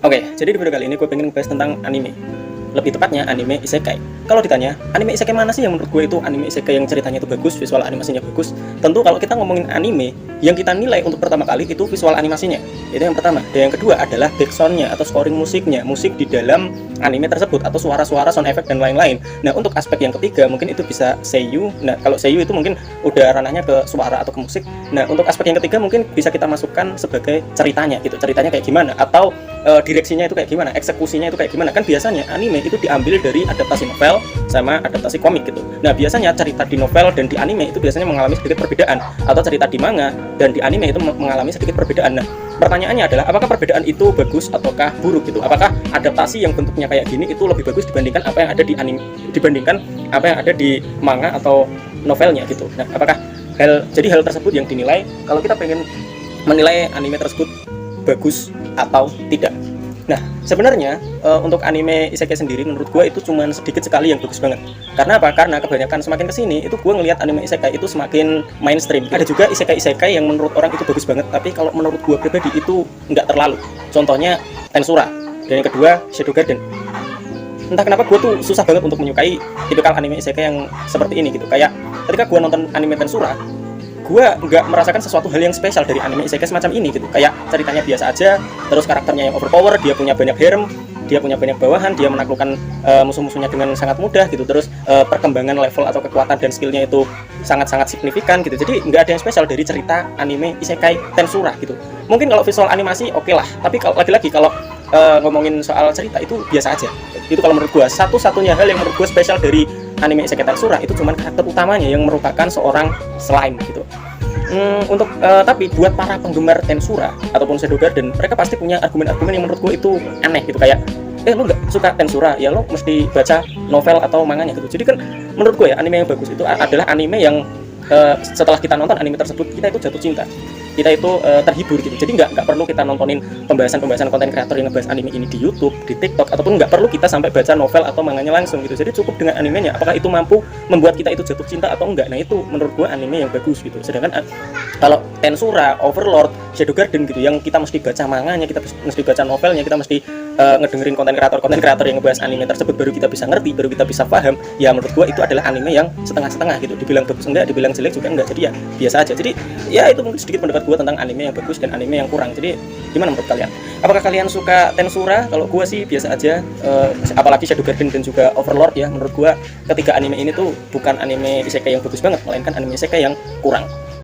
Oke, jadi di video kali ini gue pengen ngebahas tentang anime. Lebih tepatnya anime isekai. Kalau ditanya, anime isekai mana sih yang menurut gue itu anime isekai yang ceritanya itu bagus, visual animasinya bagus? Tentu kalau kita ngomongin anime, yang kita nilai untuk pertama kali itu visual animasinya. Itu yang pertama. Dan yang kedua adalah backsoundnya atau scoring musiknya, musik di dalam anime tersebut atau suara-suara, sound effect dan lain-lain. Nah, untuk aspek yang ketiga mungkin itu bisa seiyu. Nah, kalau seiyu itu mungkin udah ranahnya ke suara atau ke musik. Nah, untuk aspek yang ketiga mungkin bisa kita masukkan sebagai ceritanya gitu. Ceritanya kayak gimana atau direksinya itu kayak gimana, eksekusinya itu kayak gimana. Kan biasanya anime itu diambil dari adaptasi novel sama adaptasi komik gitu. Nah, biasanya cerita di novel dan di anime itu biasanya mengalami sedikit perbedaan, atau cerita di manga dan di anime itu mengalami sedikit perbedaan. Nah, pertanyaannya adalah apakah perbedaan itu bagus ataukah buruk gitu? Apakah adaptasi yang bentuknya kayak gini itu lebih bagus dibandingkan apa yang ada di anime, dibandingkan apa yang ada di manga atau novelnya gitu. Nah, apakah hal tersebut yang dinilai kalau kita pengen menilai anime tersebut bagus atau tidak. Nah, sebenarnya untuk anime isekai sendiri menurut gue itu cuma sedikit sekali yang bagus banget. Karena apa? Karena kebanyakan semakin kesini itu gue ngelihat anime isekai itu semakin mainstream. Ada juga isekai yang menurut orang itu bagus banget, tapi kalau menurut gue pribadi itu nggak terlalu. Contohnya Tensura, dan yang kedua Shadow Garden. Entah kenapa gue tuh susah banget untuk menyukai tipikal anime isekai yang seperti ini gitu. Kayak ketika gue nonton anime Tensura, gue nggak merasakan sesuatu hal yang spesial dari anime isekai semacam ini gitu. Kayak ceritanya biasa aja, terus karakternya yang overpower, dia punya banyak harem, dia punya banyak bawahan, dia menaklukkan musuh-musuhnya dengan sangat mudah gitu. Terus perkembangan level atau kekuatan dan skillnya itu sangat-sangat signifikan gitu. Jadi nggak ada yang spesial dari cerita anime isekai Tensura gitu. Mungkin kalau visual animasi oke lah, tapi kalau lagi-lagi kalau ngomongin soal cerita itu biasa aja. Itu kalau menurut gue satu-satunya hal yang menurut gue spesial dari anime isekai Tensura itu cuman karakter utamanya yang merupakan seorang slime gitu. Tapi buat para penggemar Tensura ataupun Shadow Garden, mereka pasti punya argumen-argumen yang menurut gue itu aneh gitu. Kayak lu nggak suka Tensura, ya lo mesti baca novel atau manganya gitu. Jadi kan menurut gue ya, anime yang bagus itu adalah anime yang setelah kita nonton anime tersebut, kita itu jatuh cinta, kita itu terhibur gitu. Jadi nggak perlu kita nontonin pembahasan konten kreator yang ngebahas anime ini di YouTube, di TikTok, ataupun nggak perlu kita sampai baca novel atau manganya langsung gitu. Jadi cukup dengan animenya, apakah itu mampu membuat kita itu jatuh cinta atau enggak. Nah, itu menurut gua anime yang bagus gitu. Sedangkan kalau Tensura, Overlord, Shadow Garden gitu, yang kita mesti baca manganya, kita mesti baca novelnya, kita mesti ngedengerin konten kreator yang ngebahas anime tersebut, baru kita bisa ngerti, baru kita bisa paham. Ya menurut gua itu adalah anime yang setengah-setengah gitu. Dibilang bagus enggak, dibilang jelek juga enggak. Jadi ya biasa aja. Jadi ya itu mungkin sedikit pendapat gue tentang anime yang bagus dan anime yang kurang. Jadi gimana menurut kalian? Apakah kalian suka Tensura? Kalau gue sih biasa aja. Apalagi Shadow Garden dan juga Overlord ya. Menurut gue ketiga anime ini tuh bukan anime isekai yang bagus banget, melainkan anime isekai yang kurang.